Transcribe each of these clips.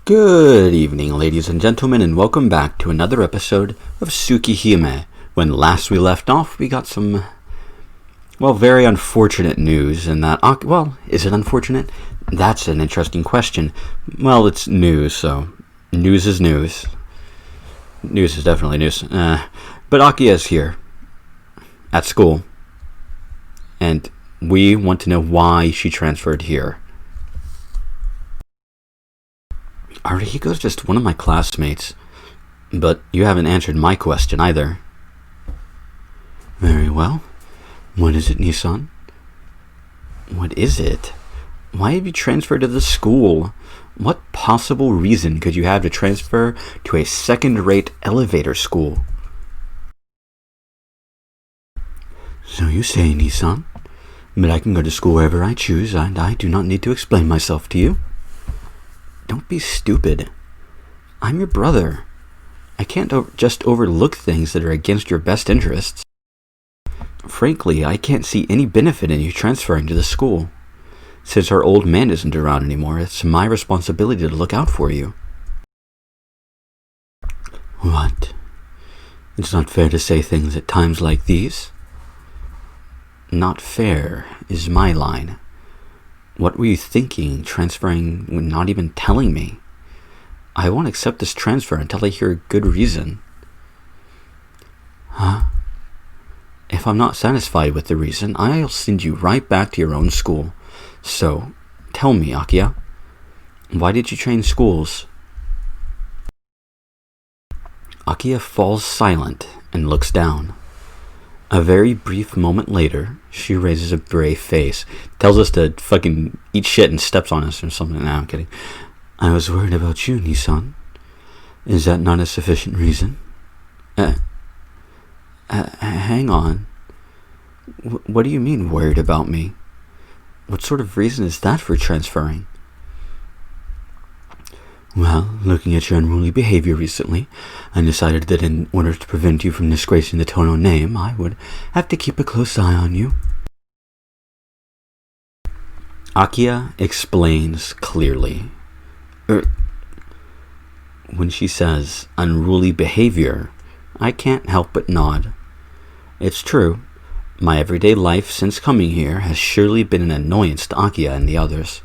Good evening, ladies and gentlemen, and welcome back to another episode of Tsukihime. When last we left off, we got some, very unfortunate news, and that, is it unfortunate? That's an interesting question. Well, it's news, so news is news. News is definitely news. But Akiha is here, at school, and we want to know why she transferred here. Arihiko's just one of my classmates, but you haven't answered my question either. Very well. What is it, Nissan? What is it? Why have you transferred to the school? What possible reason could you have to transfer to a second-rate elevator school? So you say, Nissan, but I can go to school wherever I choose, and I do not need to explain myself to you. Don't be stupid. I'm your brother. I can't just overlook things that are against your best interests. Frankly, I can't see any benefit in you transferring to the school. Since our old man isn't around anymore, it's my responsibility to look out for you. What? It's not fair to say things at times like these? Not fair is my line. What were you thinking, transferring when not even telling me? I won't accept this transfer until I hear a good reason. Huh? If I'm not satisfied with the reason, I'll send you right back to your own school. So, tell me, Akiha, why did you change schools? Akiha falls silent and looks down. A very brief moment later, she raises a brave face, tells us to fucking eat shit and steps on us or something. No, I'm kidding. I was worried about you, Nissan. Is that not a sufficient reason? Hang on. What do you mean worried about me? What sort of reason is that for transferring? Well, looking at your unruly behavior recently, I decided that in order to prevent you from disgracing the Tono name, I would have to keep a close eye on you. Akiha explains clearly. When she says unruly behavior, I can't help but nod. It's true. My everyday life since coming here has surely been an annoyance to Akiha and the others.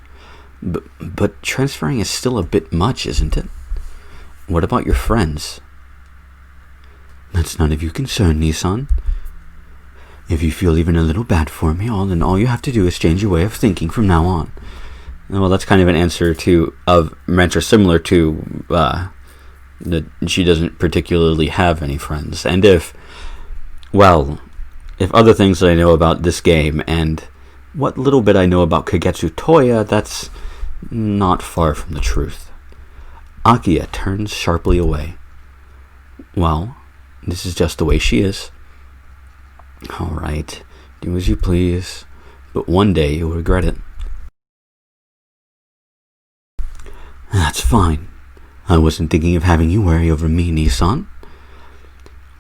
But transferring is still a bit much, isn't it? What about your friends? That's none of your concern, Nissan. If you feel even a little bad for me, then all you have to do is change your way of thinking from now on. Well, that's kind of an answer similar to that she doesn't particularly have any friends. And if other things that I know about this game and what little bit I know about Kagetsu Toya, that's not far from the truth. Akiha turns sharply away. Well, this is just the way she is. All right, do as you please, but one day you'll regret it. That's fine. I wasn't thinking of having you worry over me, Nissan.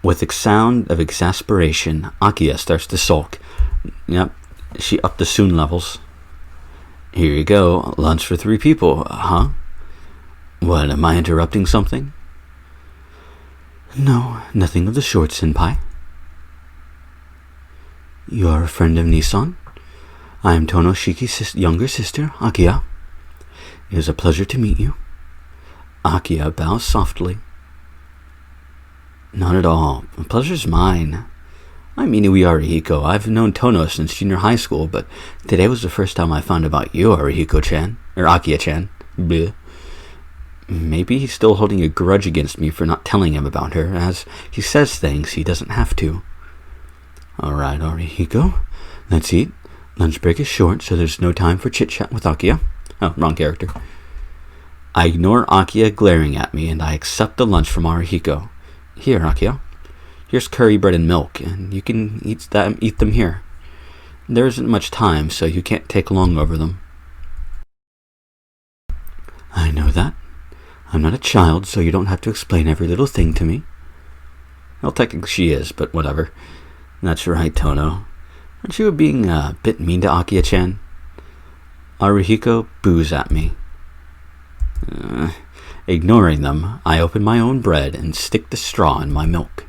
With a sound of exasperation, Akiha starts to sulk. Yep, she upped the soon levels. Here you go, lunch for 3 people, huh? What, am I interrupting something? No, nothing of the sort, Senpai. You're a friend of Nissan? I am Tono Shiki's younger sister, Akiha. It is a pleasure to meet you. Akiha bows softly. Not at all. The pleasure's mine. I'm Inoue Arihiko. I've known Tono since junior high school, but today was the first time I found about you, Arihiko-chan. Or Akiha-chan. Bleh. Maybe he's still holding a grudge against me for not telling him about her, as he says things he doesn't have to. Alright, Arihiko. Let's eat. Lunch break is short, so there's no time for chit-chat with Akiha. Oh, wrong character. I ignore Akiha glaring at me, and I accept the lunch from Arihiko. Here, Akiha. Here's curry bread and milk, and you can eat them here. There isn't much time, so you can't take long over them. I know that. I'm not a child, so you don't have to explain every little thing to me. Well, technically she is, but whatever. That's right, Tono. Aren't you being a bit mean to Akiha-chan? Arihiko boos at me. Ignoring them, I open my own bread and stick the straw in my milk.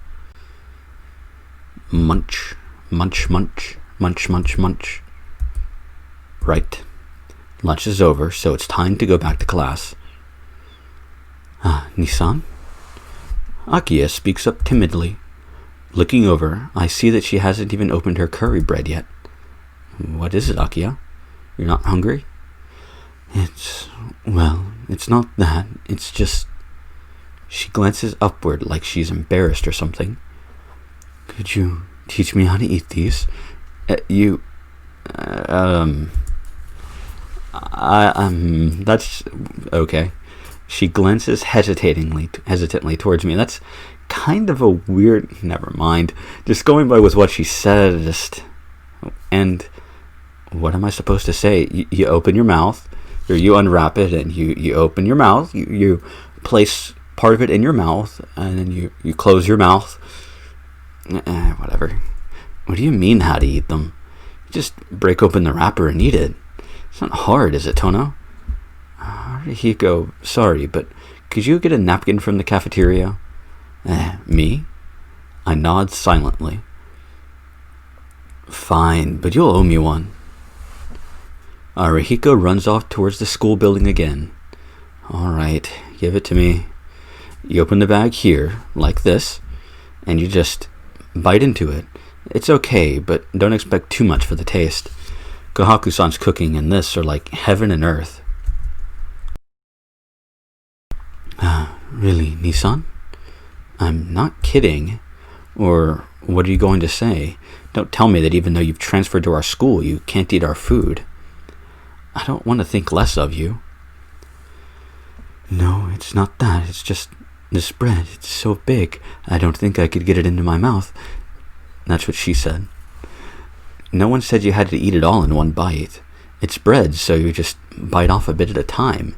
Munch, munch, munch, munch, munch, munch. Right. Lunch is over, so it's time to go back to class. Nissan? Akiha speaks up timidly. Looking over, I see that she hasn't even opened her curry bread yet. What is it, Akiha? You're not hungry? It's not that. It's just... She glances upward like she's embarrassed or something. Could you teach me how to eat these? That's okay. She glances hesitantly towards me. That's kind of a weird... Never mind. Just going by with what she said, And what am I supposed to say? You open your mouth, or you unwrap it, and you open your mouth. You place part of it in your mouth, and then you close your mouth. Whatever. What do you mean how to eat them? You just break open the wrapper and eat it. It's not hard, is it, Tono? Hiko, sorry, but could you get a napkin from the cafeteria? Me? I nod silently. Fine, but you'll owe me one. Arihiko runs off towards the school building again. Alright, give it to me. You open the bag here, like this, and you just bite into it. It's okay, but don't expect too much for the taste. Kohaku-san's cooking and this are like heaven and earth. Really, Nissan? I'm not kidding. Or what are you going to say? Don't tell me that even though you've transferred to our school, you can't eat our food. I don't want to think less of you. No, it's not that. It's just this bread. It's so big, I don't think I could get it into my mouth. That's what she said. No one said you had to eat it all in one bite. It's bread, so you just bite off a bit at a time.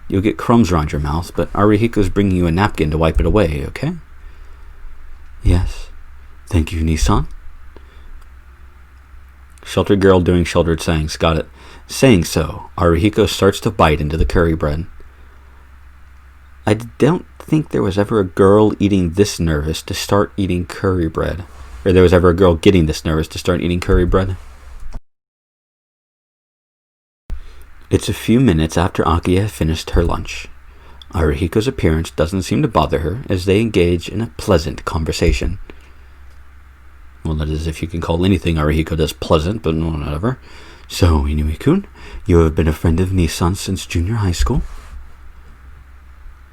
You'll get crumbs around your mouth, but Arihiko's bringing you a napkin to wipe it away, okay? Yes. Thank you, Nissan. Sheltered girl doing sheltered sayings. Got it. Saying so, Arihiko starts to bite into the curry bread. I don't think there was ever a girl eating this nervous to start eating curry bread. Or there was ever a girl getting this nervous to start eating curry bread. It's a few minutes after Akiha finished her lunch. Arihiko's appearance doesn't seem to bother her as they engage in a pleasant conversation. Well, that is if you can call anything Arihiko does pleasant, but whatever. So, Inui-kun, you have been a friend of Nissan since junior high school?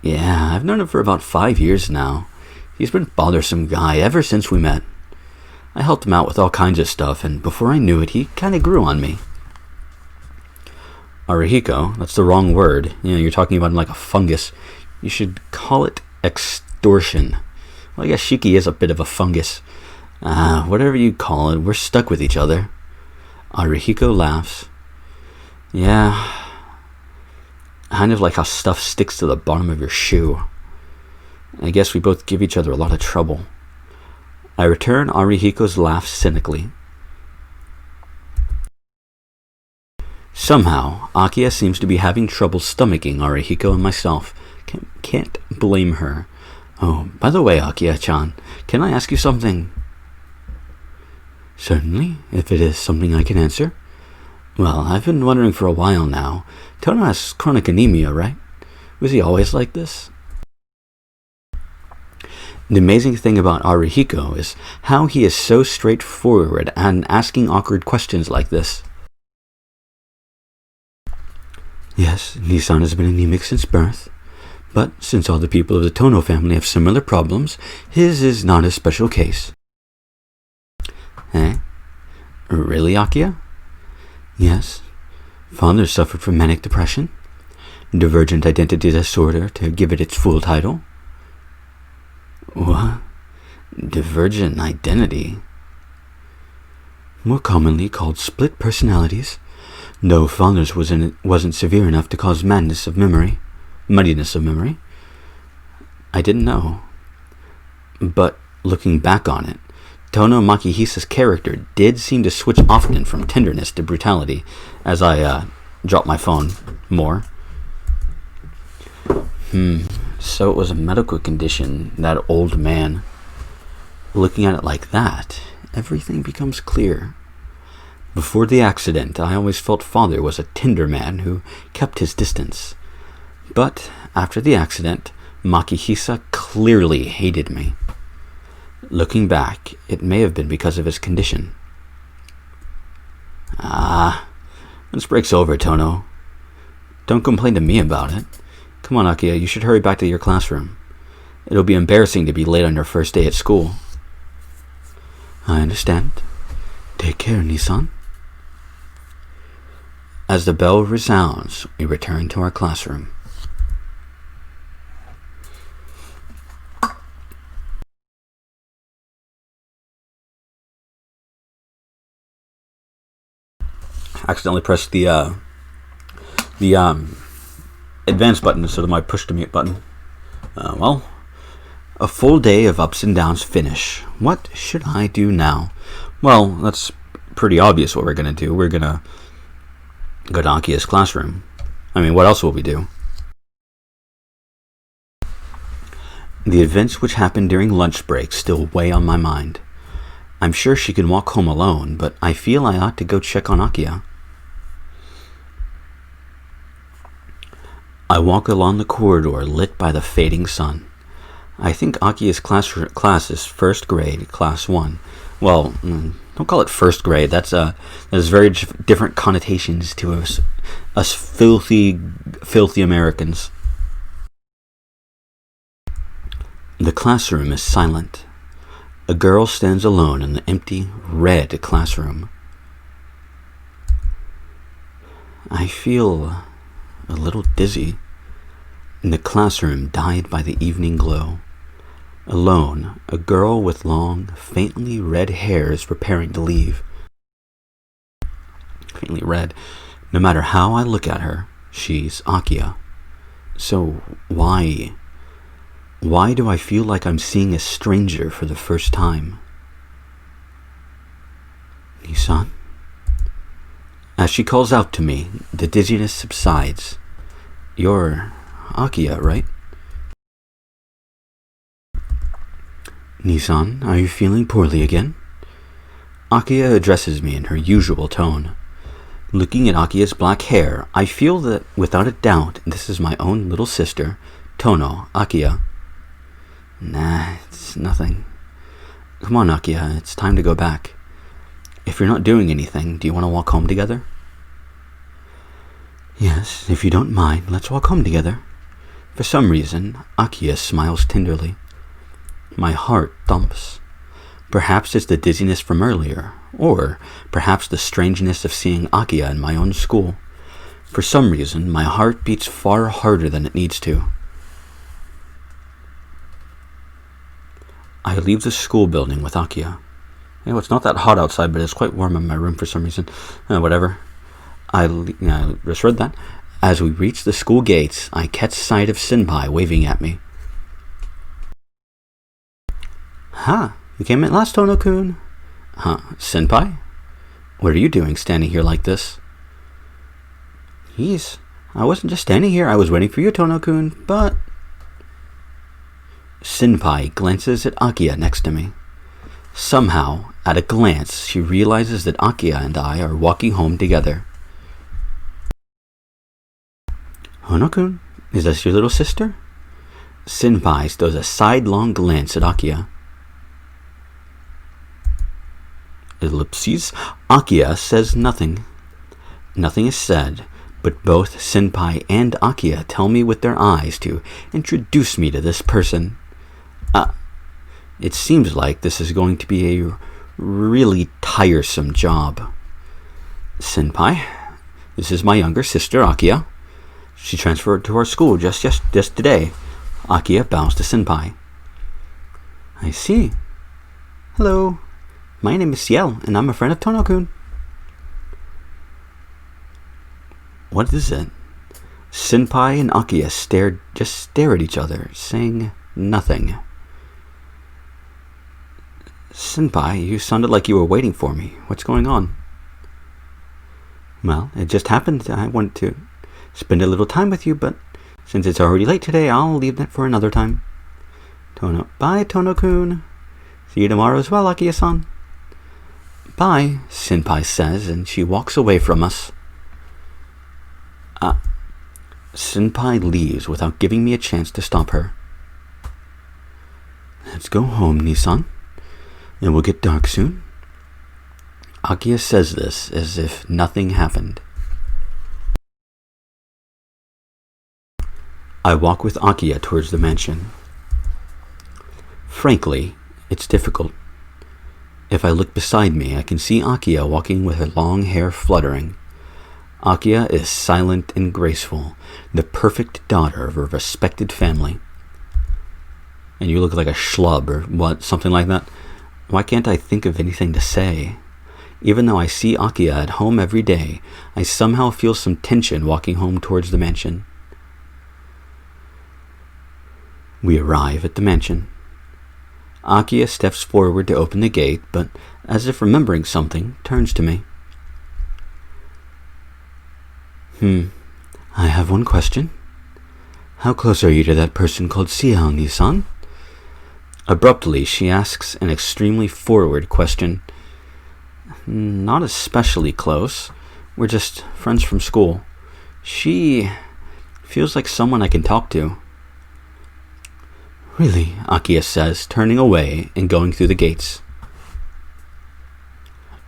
Yeah, I've known him for about 5 years now. He's been a bothersome guy ever since we met. I helped him out with all kinds of stuff, and before I knew it, he kind of grew on me. Arihiko, that's the wrong word. You're talking about him like a fungus. You should call it extortion. Well, I guess Shiki is a bit of a fungus. Whatever you call it, we're stuck with each other. Arihiko laughs. Yeah, kind of like how stuff sticks to the bottom of your shoe. I guess we both give each other a lot of trouble. I return Arihiko's laugh cynically. Somehow, Akiha seems to be having trouble stomaching Arihiko and myself. Can't blame her. Oh, by the way, Akiha-chan, can I ask you something? Certainly, if it is something I can answer. Well, I've been wondering for a while now. Tono has chronic anemia, right? Was he always like this? The amazing thing about Arihiko is how he is so straightforward and asking awkward questions like this. Yes, Nissan has been anemic since birth, but since all the people of the Tono family have similar problems, his is not a special case. Really, Akiha? Yes. Father suffered from manic depression, divergent identity disorder to give it its full title. What? Divergent identity? More commonly called split personalities, though father's wasn't severe enough to cause muddiness of memory. I didn't know. But looking back on it, Tono Makihisa's character did seem to switch often from tenderness to brutality as I drop my phone more. So it was a medical condition, that old man. Looking at it like that, everything becomes clear. Before the accident, I always felt father was a tender man who kept his distance. But after the accident, Makihisa clearly hated me. Looking back, it may have been because of his condition. This break's over, Tono. Don't complain to me about it. Come on, Akiha, you should hurry back to your classroom. It'll be embarrassing to be late on your first day at school. I understand. Take care, Nissan. As the bell resounds, we return to our classroom. Accidentally pressed the advance button instead of my push to mute button. A full day of ups and downs finish. What should I do now? Well, that's pretty obvious what we're gonna do. We're gonna go to Akiha's classroom. I mean, what else will we do? The events which happened during lunch break still weigh on my mind. I'm sure she can walk home alone, but I feel I ought to go check on Akiha. I walk along the corridor lit by the fading sun. I think Akiha's class is first grade, class 1. Well, don't call it first grade. There's very different connotations to us filthy Americans. The classroom is silent. A girl stands alone in the empty, red classroom. I feel a little dizzy. The classroom died by the evening glow. Alone, a girl with long, faintly red hair is preparing to leave. Faintly red. No matter how I look at her, she's Akiha. So why do I feel like I'm seeing a stranger for the first time? Nissan? As she calls out to me, the dizziness subsides. You're Akiha, right? Nissan, are you feeling poorly again? Akiha addresses me in her usual tone. Looking at Akiha's black hair, I feel that, without a doubt, this is my own little sister, Tono, Akiha. Nah, it's nothing. Come on, Akiha, it's time to go back. If you're not doing anything, do you want to walk home together? Yes, if you don't mind, let's walk home together. For some reason, Akiha smiles tenderly. My heart thumps. Perhaps it's the dizziness from earlier, or perhaps the strangeness of seeing Akiha in my own school. For some reason, my heart beats far harder than it needs to. I leave the school building with Akiha. It's not that hot outside, but it's quite warm in my room for some reason. Whatever. I just read that. As we reach the school gates, I catch sight of Senpai waving at me. You came in last, Tono-kun. Senpai? What are you doing standing here like this? I wasn't just standing here. I was waiting for you, Tono-kun, but... Senpai glances at Akiha next to me. Somehow, at a glance, she realizes that Akiha and I are walking home together. Hono-kun, is this your little sister? Senpai throws a sidelong glance at Akiha. Ellipses. Akiha says nothing. Nothing is said, but both Senpai and Akiha tell me with their eyes to introduce me to this person. It seems like this is going to be a really tiresome job. Senpai, this is my younger sister, Akiha. She transferred to our school just today. Akiha bows to Senpai. I see. Hello. My name is Ciel, and I'm a friend of Tono-kun. What is it? Senpai and Akiha stare at each other, saying nothing. Senpai, you sounded like you were waiting for me. What's going on? Well, it just happened. I wanted to spend a little time with you, but Since it's already late today, I'll leave that for another time. Tono. Bye, Tono-kun. See you tomorrow as well, Akiya-san. Bye, Senpai says, and she walks away from us. Senpai leaves without giving me a chance to stop her. Let's go home, Nissan. It will get dark soon. Akiya says this as if nothing happened. I walk with Akiya towards the mansion. Frankly, it's difficult. If I look beside me, I can see Akiya walking with her long hair fluttering. Akiya is silent and graceful, the perfect daughter of a respected family. And you look like a schlub or what, something like that. Why can't I think of anything to say? Even though I see Akiya at home every day, I somehow feel some tension walking home towards the mansion. We arrive at the mansion. Akiya steps forward to open the gate, but as if remembering something, turns to me. I have one question. How close are you to that person called Ciel, Nissan? Abruptly, she asks an extremely forward question. Not especially close. We're just friends from school. She feels like someone I can talk to. Really, Akiya says, turning away and going through the gates.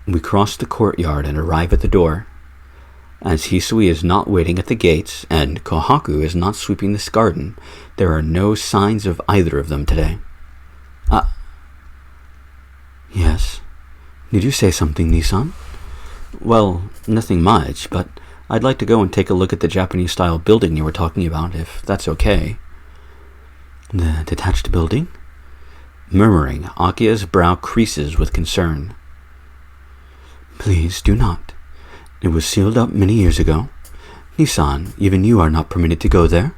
We cross the courtyard and arrive at the door. As Hisui is not waiting at the gates and Kohaku is not sweeping this garden, there are no signs of either of them today. Yes. Did you say something, Nissan? Well, nothing much, but I'd like to go and take a look at the Japanese-style building you were talking about, if that's okay. The detached building? Murmuring, Akiya's brow creases with concern. Please do not. It was sealed up many years ago. Nissan, even you are not permitted to go there.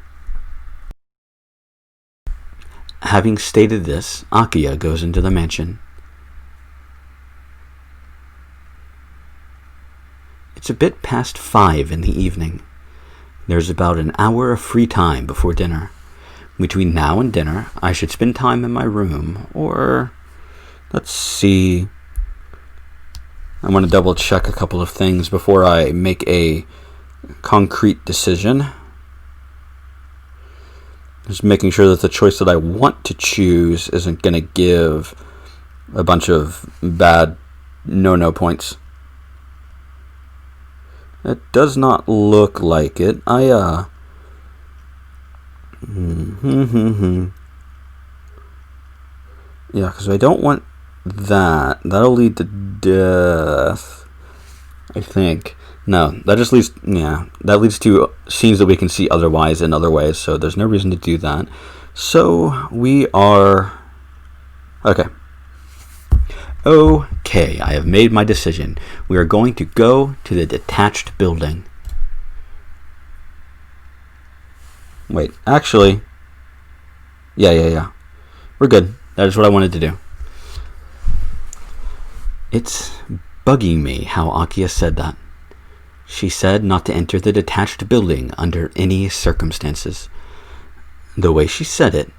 Having stated this, Akiya goes into the mansion. It's a bit past 5 in the evening. There's about an hour of free time before dinner. Between now and dinner, I should spend time in my room, or... Let's see... I want to double check a couple of things before I make a concrete decision. Just making sure that the choice that I want to choose isn't going to give a bunch of bad no points. It does not look like it. Yeah, because I don't want that. That'll lead to death, I think. No, that just leads, that leads to scenes that we can see otherwise in other ways, so there's no reason to do that. So, we are... Okay, I have made my decision. We are going to go to the detached building. Wait, actually... Yeah. We're good. That is what I wanted to do. It's bugging me how Akiya said that. She said not to enter the detached building under any circumstances. The way she said it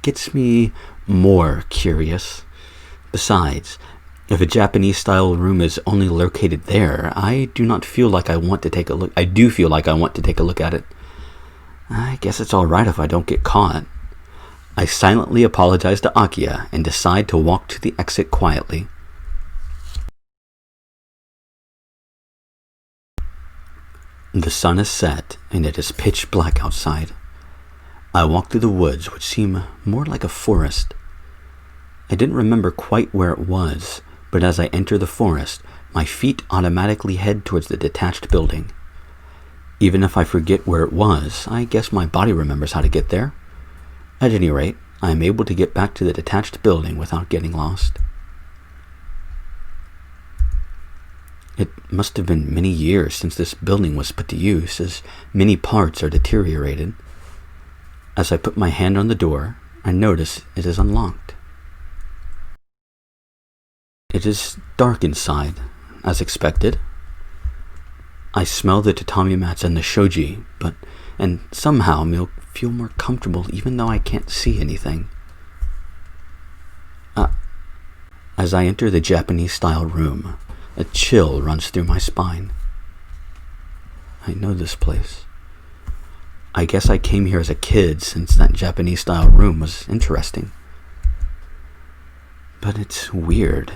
gets me more curious. Besides, if a Japanese-style room is only located there, I do not feel like I want to take a look. I do feel like I want to take a look at it. I guess it's all right if I don't get caught. I silently apologize to Akiya and decide to walk to the exit quietly. The sun is set and it is pitch black outside. I walk through the woods, which seem more like a forest. I didn't remember quite where it was, but as I enter the forest, my feet automatically head towards the detached building. Even if I forget where it was, I guess my body remembers how to get there. At any rate, I am able to get back to the detached building without getting lost. It must have been many years since this building was put to use, as many parts are deteriorated. As I put my hand on the door, I notice it is unlocked. It is dark inside, as expected. I smell the tatami mats and the shoji, and somehow feel more comfortable even though I can't see anything. As I enter the Japanese-style room, a chill runs through my spine. I know this place. I guess I came here as a kid since that Japanese-style room was interesting. But it's weird.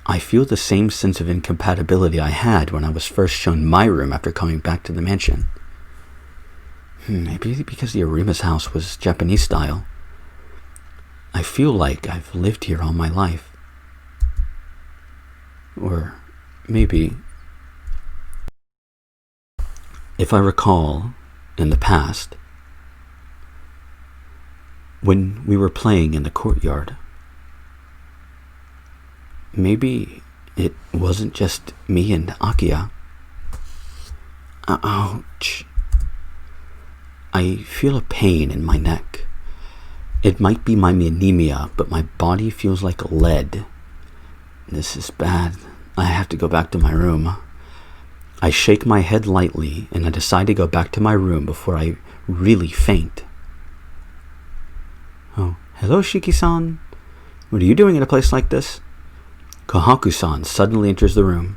I feel the same sense of incompatibility I had when I was first shown my room after coming back to the mansion. Maybe because the Arima's house was Japanese style. I feel like I've lived here all my life. Or maybe, if I recall, in the past, when we were playing in the courtyard, maybe it wasn't just me and Akiha. Ouch. I feel a pain in my neck. It might be my anemia, but my body feels like lead. This is bad. I have to go back to my room. I shake my head lightly, and I decide to go back to my room before I really faint. Oh, hello, Shiki-san. What are you doing in a place like this? Kohaku-san suddenly enters the room.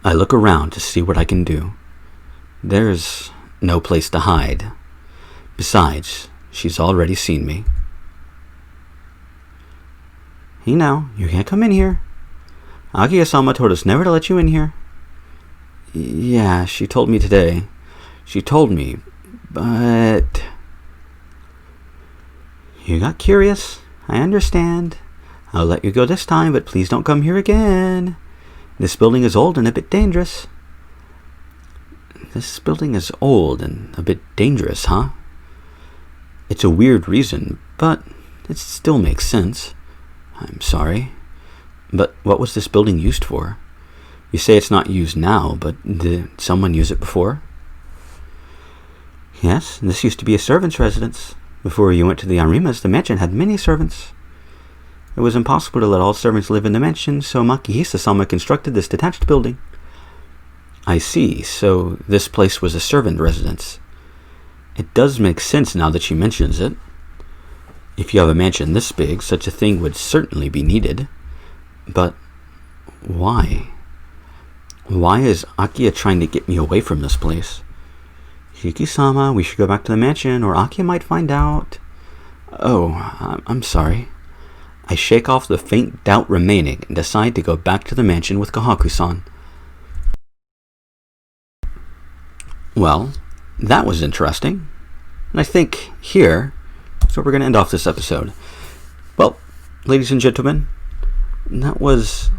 I look around to see what I can do. There's no place to hide. Besides, she's already seen me. Hey now, you can't come in here. Akiha-sama told us never to let you in here. Yeah, she told me today. She told me, but... You got curious. I understand. I'll let you go this time, but please don't come here again. This building is old and a bit dangerous. This building is old and a bit dangerous, huh? It's a weird reason, but it still makes sense. I'm sorry. But what was this building used for? You say it's not used now, but did someone use it before? Yes, this used to be a servant's residence. Before you went to the Arimas, the mansion had many servants. It was impossible to let all servants live in the mansion, so Makihisa-sama constructed this detached building. I see, so this place was a servant residence. It does make sense now that she mentions it. If you have a mansion this big, such a thing would certainly be needed. But why? Why is Akiha trying to get me away from this place? Shiki-sama, we should go back to the mansion, or Akiha might find out. Oh, I'm sorry. I shake off the faint doubt remaining and decide to go back to the mansion with Kohaku-san. Well, that was interesting. And I think here is where we're going to end off this episode. Well, ladies and gentlemen, that was...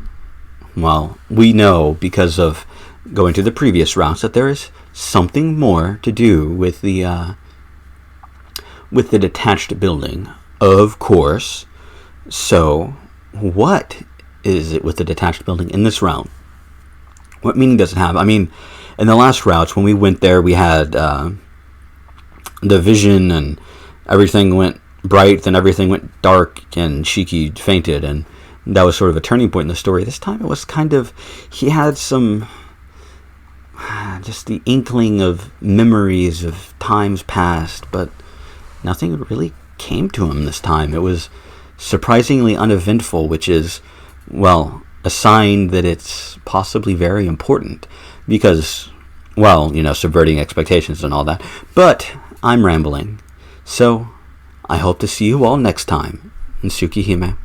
Well, we know because of going to the previous routes that there is something more to do with the detached building, of course. So, what is it with the detached building in this route? What meaning does it have? I mean, in the last routes, when we went there, we had the vision and everything went bright, then everything went dark, and Shiki fainted, and that was sort of a turning point in the story. This time it was kind of, he had some, just the inkling of memories of times past, but nothing really came to him this time. It was surprisingly uneventful, which is, well, a sign that it's possibly very important, because, well, you know, subverting expectations and all that. But I'm rambling, so I hope to see you all next time in Tsukihime.